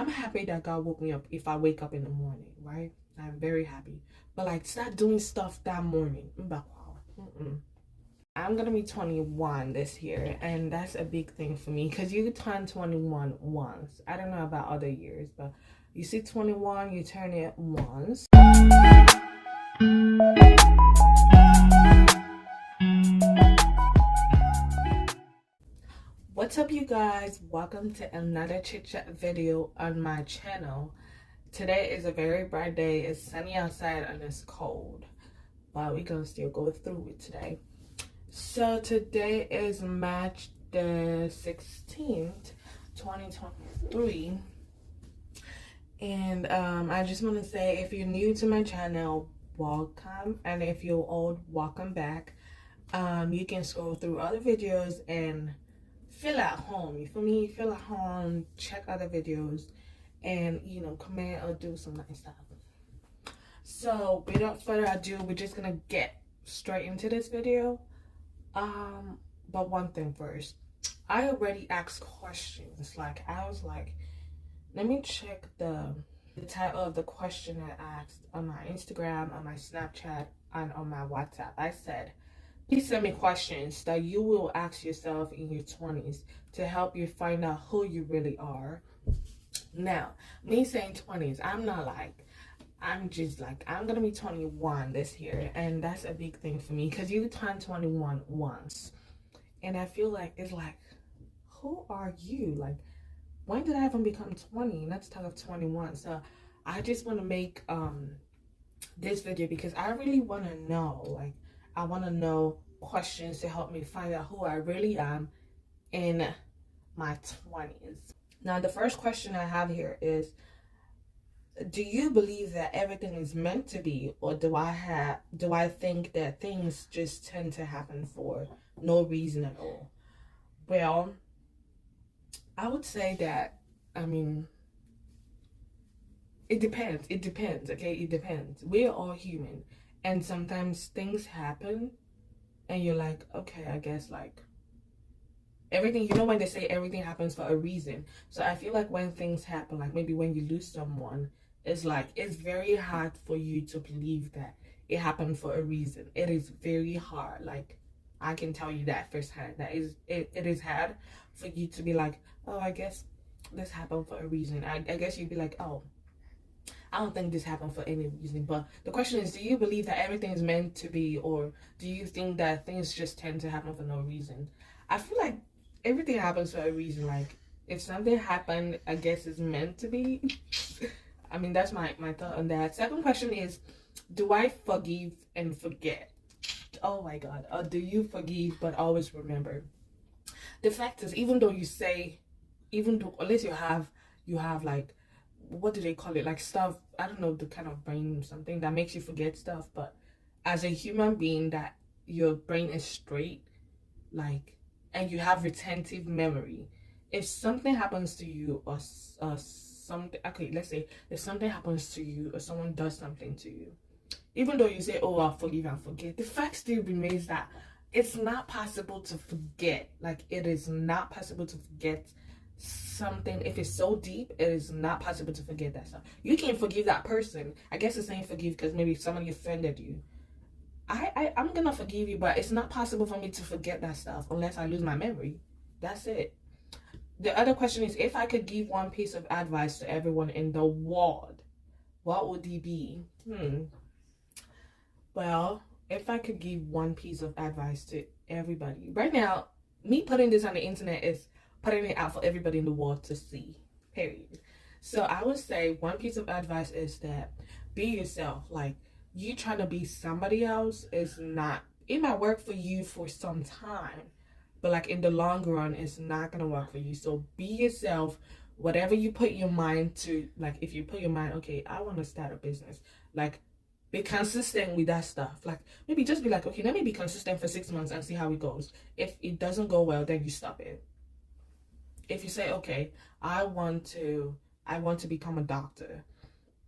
I'm happy that God woke me up if I wake up in the morning, right? I'm very happy. But like, start doing stuff that morning. Wow. I'm gonna be 21 this year, and that's a big thing for me because you turn 21 once. I don't know about other years, but you see 21, you turn it once. What's up, you guys? Welcome to another chit chat video on my channel. Today is a very bright day. It's sunny outside and it's cold, but we're gonna still go through it today. So today is March the 16th, 2023. And I just want to say, if you're new to my channel, welcome. And if you're old, welcome back. You can scroll through other videos and feel at home. You feel me? Feel at home, check other videos, and, you know, comment or do some nice stuff. So without further ado, we're just gonna get straight into this video. But one thing first, I already asked questions. Like, I was like, let me check the title of the question I asked on my Instagram, on my Snapchat, and on my WhatsApp. I said, please send me questions that you will ask yourself in your 20s to help you find out who you really are. Now, me saying 20s, I'm just like, I'm gonna be 21 this year, and that's a big thing for me because you turn 21 once. And I feel like it's like, who are you? Like, when did I even become 20? Let's talk of 21. So I just want to make this video because I really want to know, like, I want to know questions to help me find out who I really am in my 20s. Now, the first question I have here is, do you believe that everything is meant to be, or do I think that things just tend to happen for no reason at all? Well, I would say that, I mean, it depends, okay? It depends. We're all human, and sometimes things happen, and you're like, okay, I guess, like, everything, you know, when they say everything happens for a reason. So I feel like when things happen, like maybe when you lose someone, it's like, it's very hard for you to believe that it happened for a reason. It is very hard. Like, I can tell you that firsthand. That is, it is hard for you to be like, oh, I guess this happened for a reason. I guess you'd be like, oh, I don't think this happened for any reason. But the question is, do you believe that everything is meant to be, or do you think that things just tend to happen for no reason? I feel like everything happens for a reason. Like, if something happened, I guess it's meant to be. I mean, that's my thought on that. Second question is, do I forgive and forget? Oh my God. Or do you forgive but always remember? The fact is, even though you say, unless you have like, what do they call it? Like stuff, I don't know, the kind of brain, something that makes you forget stuff. But as a human being, that your brain is straight, like, and you have retentive memory. If something happens to you, or something, okay, let's say if something happens to you or someone does something to you, even though you say, oh, I'll forgive and forget, the fact still remains that it's not possible to forget. Like, it is not possible to forget something. If it's so deep, it is not possible to forget that stuff. You can forgive that person. I guess it's saying forgive because maybe somebody offended you. I'm gonna forgive you, but it's not possible for me to forget that stuff unless I lose my memory. That's it. The other question is, if I could give one piece of advice to everyone in the world, what would it be? Well, if I could give one piece of advice to everybody right now, me putting this on the internet is putting it out for everybody in the world to see, period. So I would say one piece of advice is that be yourself. Like, you trying to be somebody else is not, it might work for you for some time, but like in the long run, it's not gonna work for you. So be yourself. Whatever you put your mind to, like if you put your mind, okay, I want to start a business, like, be consistent with that stuff. Like, maybe just be like, okay, let me be consistent for 6 months and see how it goes. If it doesn't go well, then you stop it. If you say, okay, I want to become a doctor,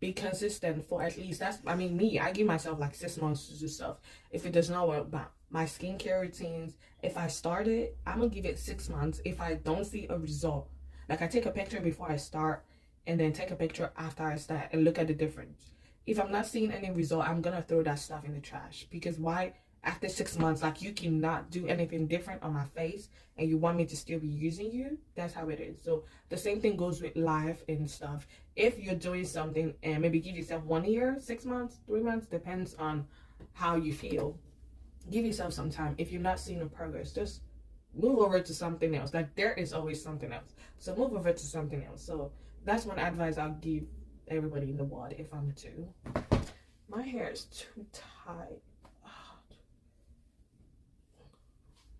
be consistent for at least, that's, I mean, me, I give myself like 6 months to do stuff. If it does not work, but my skincare routines, if I start it, I'm gonna give it 6 months. If I don't see a result, like, I take a picture before I start. and then take a picture after I start and look at the difference. If I'm not seeing any result, I'm gonna throw that stuff in the trash. Because why? After 6 months, like, you cannot do anything different on my face and you want me to still be using you? That's how it is. So the same thing goes with life and stuff. If you're doing something and maybe give yourself 1 year, 6 months, 3 months, depends on how you feel. Give yourself some time. If you're not seeing the progress, just move over to something else. Like, there is always something else. So move over to something else. So that's one advice I'll give everybody in the world if I'm to. My hair is too tight.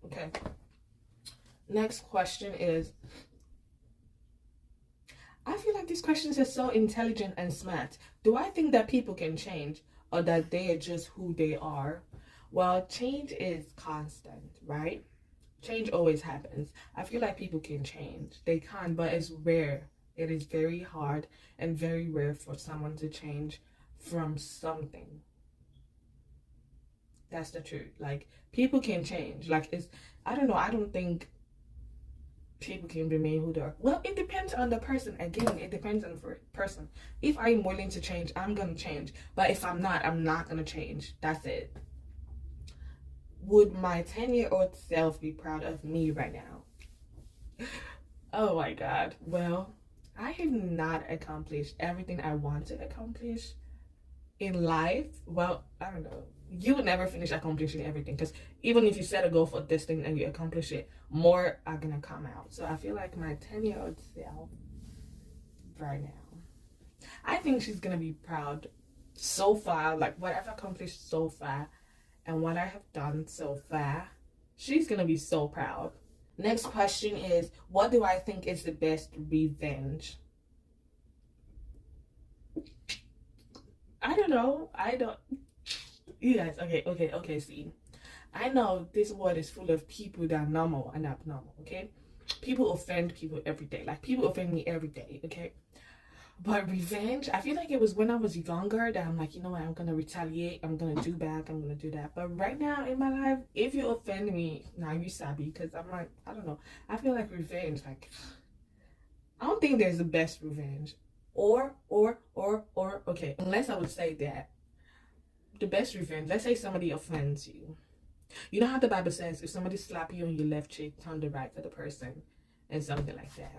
Okay. Next question is, I feel like these questions are so intelligent and smart. Do I think that people can change, or that they are just who they are? Well, change is constant, right? Change always happens. I feel like people can change. They can, but it's rare. It is very hard and very rare for someone to change from something. That's the truth. Like, people can change. Like, it's, I don't know, I don't think people can remain who they are. Well, it depends on the person. Again, it depends on the person. If I'm willing to change, I'm gonna change. But if I'm not gonna change. That's it. Would my 10-year-old self be proud of me right now? Oh my God. Well, I have not accomplished everything I want to accomplish in life. Well, I don't know. You would never finish accomplishing everything, because even if you set a goal for this thing and you accomplish it, more are gonna come out. So I feel like my 10-year-old self right now, I think she's gonna be proud so far, like what I've accomplished so far and what I have done so far. She's gonna be so proud. Next question is, what do I think is the best revenge? I don't know. You guys, okay, see. I know this world is full of people that are normal and abnormal, okay? People offend people every day. Like, people offend me every day, okay? But revenge, I feel like it was when I was younger that I'm like, you know what, I'm going to retaliate. I'm going to do back. I'm going to do that. But right now in my life, if you offend me, now you sabi, because I'm like, I don't know. I feel like revenge, like, I don't think there's the best revenge. Or, okay, unless I would say that the best revenge, let's say somebody offends you. You know how the Bible says, if somebody slap you on your left cheek, turn the right for the person, and something like that.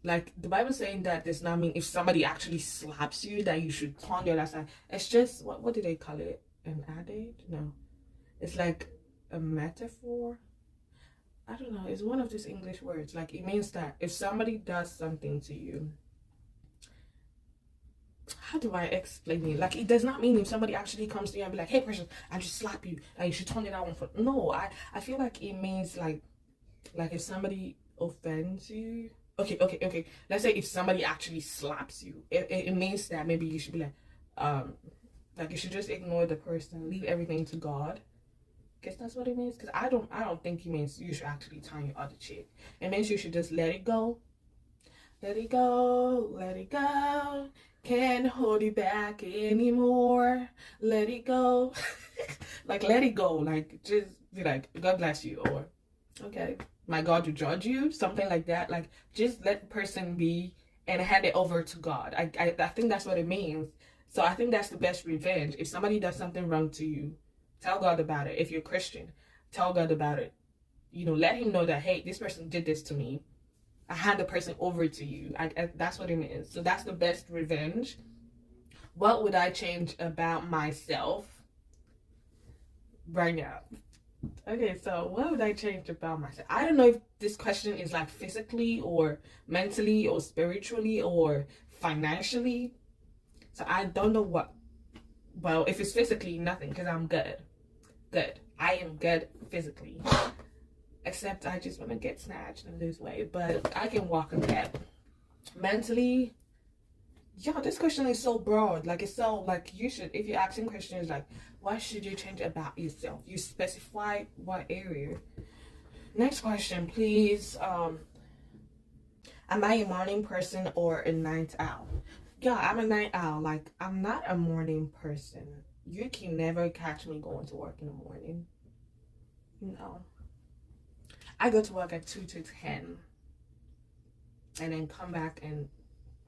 Like, the Bible saying that does not mean if somebody actually slaps you that you should turn the other side. It's just, what do they call it? An adage? No. It's like a metaphor. I don't know. It's one of these English words. Like, it means that if somebody does something to you, how do I explain it? Like, it does not mean if somebody actually comes to you and be like, hey, Precious, I just slap you and you should turn it that one for. No, I feel like it means like if somebody offends you. Okay. Let's say if somebody actually slaps you, it means that maybe you should be like you should just ignore the person, leave everything to God. Guess that's what it means. Because I don't think it means you should actually turn your other cheek. It means you should just let it go. Let it go, let it go. Can't hold it back anymore. Let it go. Like, let it go. Like, just be like, God bless you. Or, okay, my God will judge you. Something like that. Like, just let the person be and hand it over to God. I think that's what it means. So I think that's the best revenge. If somebody does something wrong to you, tell God about it. If you're Christian, tell God about it. You know, let him know that, hey, this person did this to me. I hand the person over to you. That's what it means. So that's the best revenge. What would I change about myself right now? Okay, so what would I change about myself? I don't know if this question is like physically or mentally or spiritually or financially. So I don't know what. Well, if it's physically, nothing, because I'm good. Good. I am good physically. Except I just want to get snatched and lose weight. But I can walk on that. Mentally, yeah, this question is so broad. Like, it's so, like, you should, if you're asking questions like, what should you change about yourself? You specify what area. Next question, please. Am I a morning person or a night owl? Yeah, I'm a night owl. Like, I'm not a morning person. You can never catch me going to work in the morning. No. I go to work at 2 to 10 and then come back and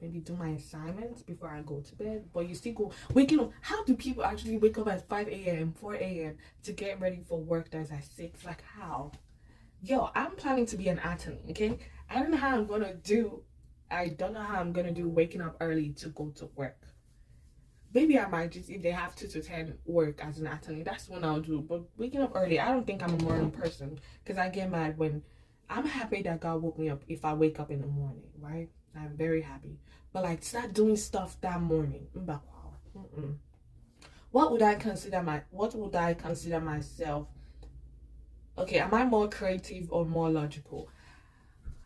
maybe do my assignments before I go to bed. But you still go waking up. How do people actually wake up at 5 a.m., 4 a.m. to get ready for work that's at 6? Like, how? Yo, I'm planning to be an attorney, okay? I don't know how I'm gonna do. I don't know how I'm gonna do waking up early to go to work. Maybe I might just, if they have 2 to 10 work as an attorney, that's when I'll do. But waking up early, I don't think I'm a morning person, because I get mad when I'm happy that God woke me up if I wake up in the morning, right? I'm very happy. But like, start doing stuff that morning. What would I consider myself? Okay, am I more creative or more logical?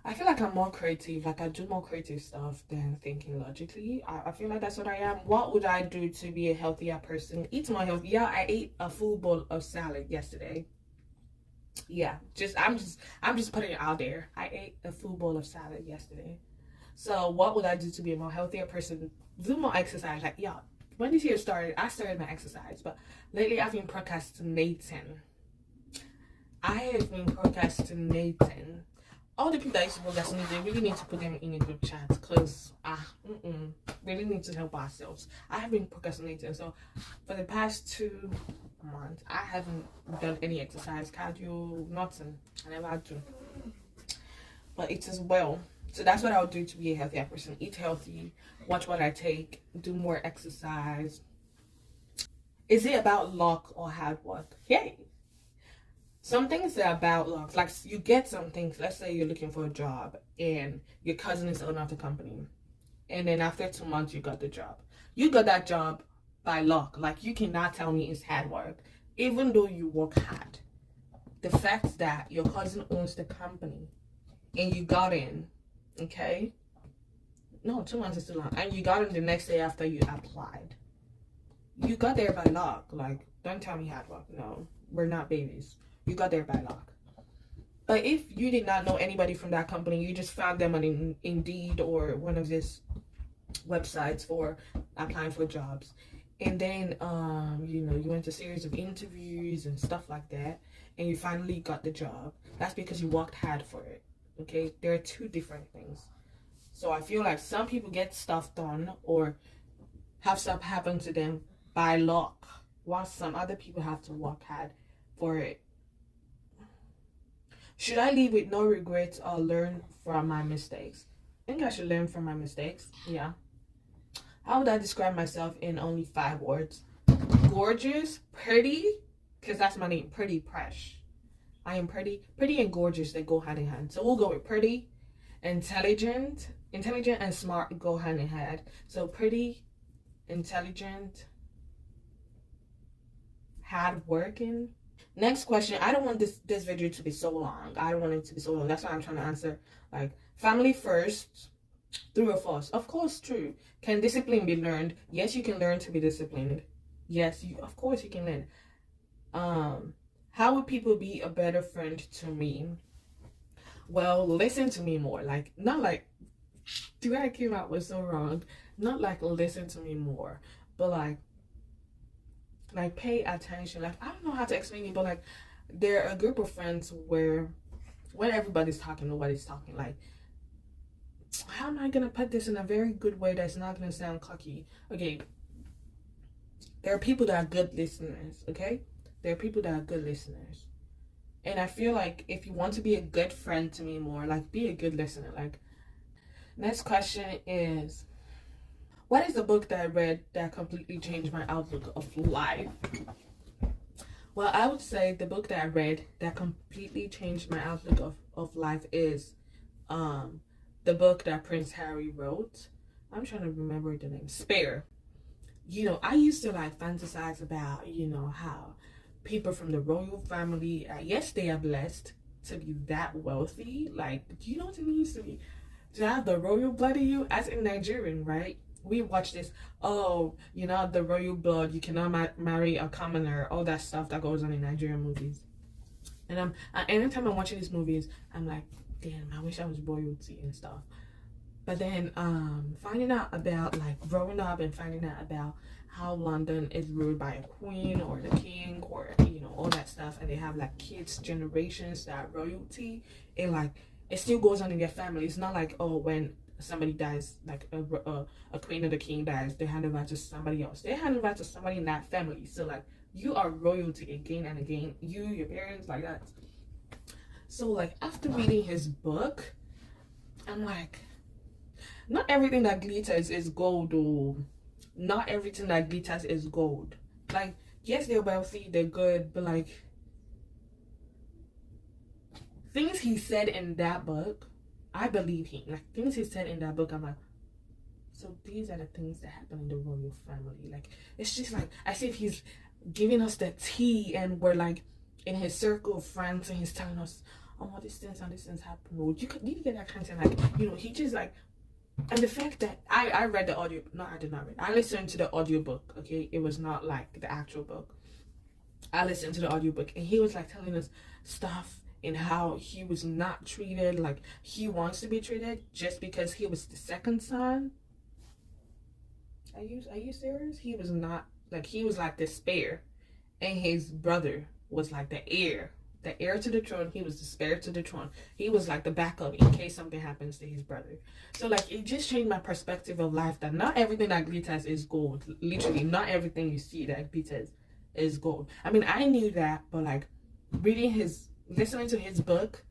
I feel like I'm more creative. Like, I do more creative stuff than thinking logically. I feel like that's what I am. What would I do to be a healthier person? Eat more healthy. Yeah, I ate a full bowl of salad yesterday. Yeah, I'm just putting it out there. I ate a full bowl of salad yesterday. So what would I do to be a more healthier person? Do more exercise. Like, yeah, when this year started, I started my exercise, but lately I've been procrastinating. All the people that used to procrastinate, they really need to put them in a group chat, because we really need to help ourselves. I have been procrastinating. So for the past 2 months, I haven't done any exercise, cardio, nothing. I never had to. But it is well. So that's what I would do to be a healthier person. Eat healthy, watch what I take, do more exercise. Is it about luck or hard work? Yay! Some things are about luck. Like, you get some things. Let's say you're looking for a job and your cousin is the owner of the company. And then after 2 months, you got the job. You got that job by luck. Like, you cannot tell me it's hard work. Even though you work hard. The fact that your cousin owns the company and you got in, okay? No, 2 months is too long. And you got in the next day after you applied. You got there by luck. Like, don't tell me hard work. No, we're not babies. You got there by luck. But if you did not know anybody from that company, you just found them on Indeed or one of these websites for applying for jobs, and then you went to a series of interviews and stuff like that, and you finally got the job. That's because you worked hard for it. Okay, there are 2 different things. So I feel like some people get stuff done or have stuff happen to them by luck, while some other people have to work hard for it. Should I live with no regrets or learn from my mistakes? I think I should learn from my mistakes. Yeah. How would I describe myself in only 5 words? Gorgeous, pretty, because that's my name, Pretty Presh. I am pretty. Pretty and gorgeous, they go hand in hand. So we'll go with pretty, intelligent and smart go hand in hand. So pretty, intelligent, hardworking. Next question. I don't want this video to be so long. I don't want it to be so long. That's why I'm trying to answer. Like, family first, true or false? Of course, true. Can discipline be learned? Yes, you can learn to be disciplined. Yes, of course you can learn. How would people be a better friend to me? Well, listen to me more. Like, not like, the way I came out was so wrong. Not like listen to me more, but like pay attention. Like, I don't know how to explain it, but like, they're a group of friends where when everybody's talking, nobody's talking. Like, how am I gonna put this in a very good way that's not gonna sound cocky? Okay, there are people that are good listeners. Okay, there are people that are good listeners, and I feel like if you want to be a good friend to me more, like, be a good listener. Like, next question is, what is the book that I read that completely changed my outlook of life? Well, I would say the book that I read that completely changed my outlook of life is the book that Prince Harry wrote. I'm trying to remember the name. Spare. I used to like fantasize about, how people from the royal family, yes, they are blessed to be that wealthy. Like, do you know what it means to have the royal blood in you? As in Nigerian, right? We watch this, the royal blood, you cannot marry a commoner, all that stuff that goes on in Nigerian movies. And anytime I'm watching these movies, I'm like, damn, I wish I was royalty and stuff. But then finding out about, like, growing up and finding out about how London is ruled by a queen or the king or, all that stuff, and they have like kids, generations that royalty, and like, it still goes on in their family. It's not like, oh, when somebody dies, like a queen or the king dies, they hand over to somebody else. They hand over to somebody in that family. So like you are royalty again and again. You, your parents, like that. So like after reading his book, I'm like, not everything that glitters is gold, or not everything that glitters is gold. Like, yes, they're wealthy, they're good, but like things he said in that book, I believe him. Like things he said in that book, I'm like, so these are the things that happen in the royal family. Like it's just like as if he's giving us the tea, and we're like in his circle of friends, and he's telling us, oh, these things happen. Or you need to get that kind of like, you know, he just like. And the fact that I read the audio, no, I did not read. I listened to the audiobook, okay? It was not like the actual book. I listened to the audiobook, and he was like telling us stuff and how he was not treated like he wants to be treated just because he was the second son. Are you serious? He was not, like, he was like the spare, and his brother was like the heir to the throne. He was the spare to the throne. He was like the backup in case something happens to his brother. So like it just changed my perspective of life, that not everything that glitters is gold. Literally, not everything you see that glitters is gold. I mean, I knew that, but like listening to his book,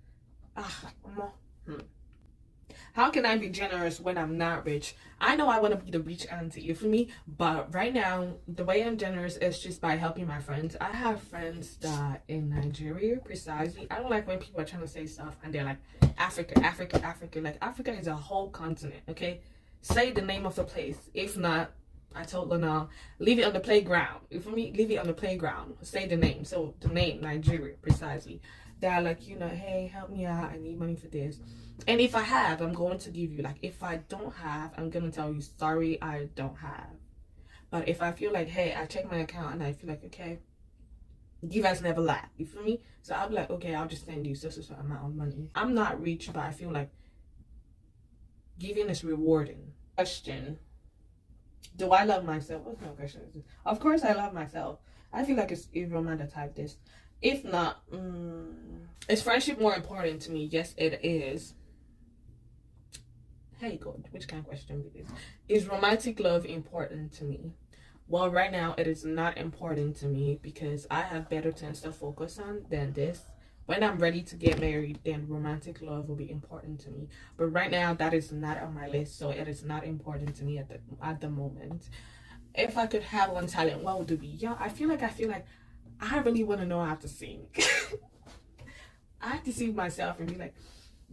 how can I be generous when I'm not rich? I know I want to be the rich auntie, you feel me? But right now, the way I'm generous is just by helping my friends. I have friends that in Nigeria, precisely. I don't like when people are trying to say stuff and they're like, Africa. Like, Africa is a whole continent, okay? Say the name of the place. If not, I told Lana, leave it on the playground. You feel me? Leave it on the playground. Say the name. So the name, Nigeria, precisely. They're like, you know, hey, help me out. I need money for this. And if I have, I'm going to give you. Like, if I don't have, I'm going to tell you, sorry, I don't have. But if I feel like, hey, I check my account and I feel like, okay, give us never lie. You feel me? So I'll be like, okay, I'll just send you so amount of money. I'm not rich, but I feel like giving is rewarding. Question. Do I love myself? What's my question? Of course I love myself. I feel like it's Roman that typed this. If not, is friendship more important to me? Yes, it is. Hey God, which kind of question is this? Is romantic love important to me? Well, right now it is not important to me because I have better things to focus on than this. When I'm ready to get married, then romantic love will be important to me. But right now, that is not on my list, so it is not important to me at the moment. If I could have one talent, what would it be? Yeah, I feel like I really want to know how to sing. I have to see myself and be like,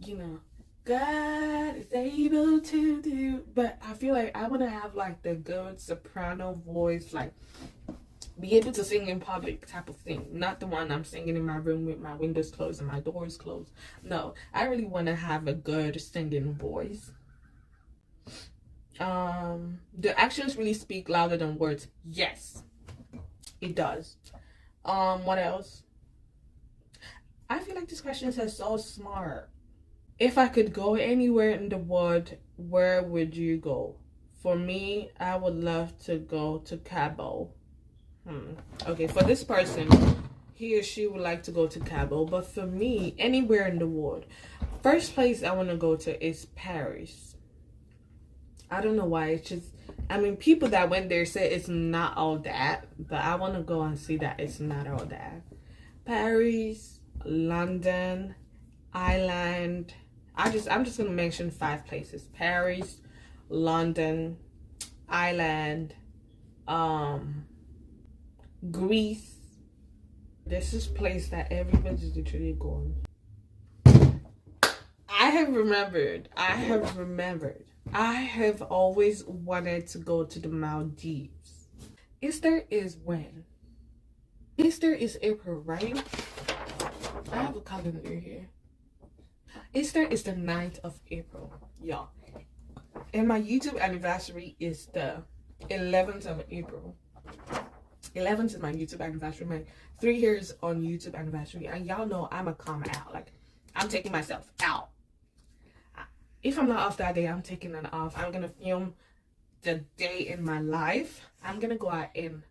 you know, God is able to do. But I feel like I want to have like the good soprano voice, like be able to sing in public type of thing. Not the one I'm singing in my room with my windows closed and my doors closed. No, I really want to have a good singing voice. The actions really speak louder than words. Yes, it does. What else? I feel like this question says so smart. If I could go anywhere in the world, where would you go? For me, I would love to go to Cabo. Okay, for this person, he or she would like to go to Cabo, but for me, anywhere in the world. First place I want to go to is Paris. I don't know why. It's just, I mean, people that went there say it's not all that, but I want to go and see that it's not all that. Paris, London, Ireland. I'm just gonna mention 5 places: Paris, London, Ireland, Greece. This is a place that everybody's literally going. I have remembered. I have always wanted to go to the Maldives. Easter is when? Easter is April, right? I have a calendar here. Easter is the 9th of April, y'all. And my YouTube anniversary is the 11th of April. 11th is my YouTube anniversary. My 3 years on YouTube anniversary. And y'all know I'm a come out. Like, I'm taking myself out. If I'm not off that day, I'm taking it off. I'm going to film the day in my life. I'm going to go out and,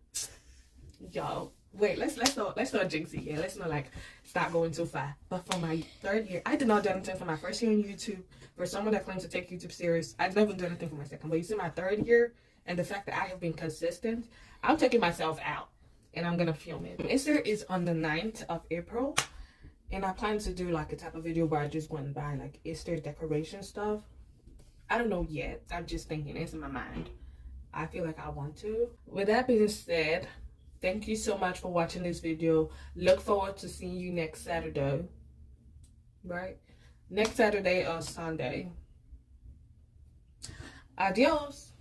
y'all, wait, let's not jinxie here. Let's not like start going too far. But for my 3rd year, I did not do anything for my 1st year on YouTube. For someone that claims to take YouTube serious, I never do anything for my 2nd. But you see my 3rd year and the fact that I have been consistent, I'm taking myself out and I'm gonna film it. Easter is on the 9th of April, and I plan to do like a type of video where I just go and buy like Easter decoration stuff. I don't know yet. I'm just thinking, it's in my mind. I feel like I want to. With that being said, thank you so much for watching this video. Look forward to seeing you next Saturday. Right? Next Saturday or Sunday. Adios.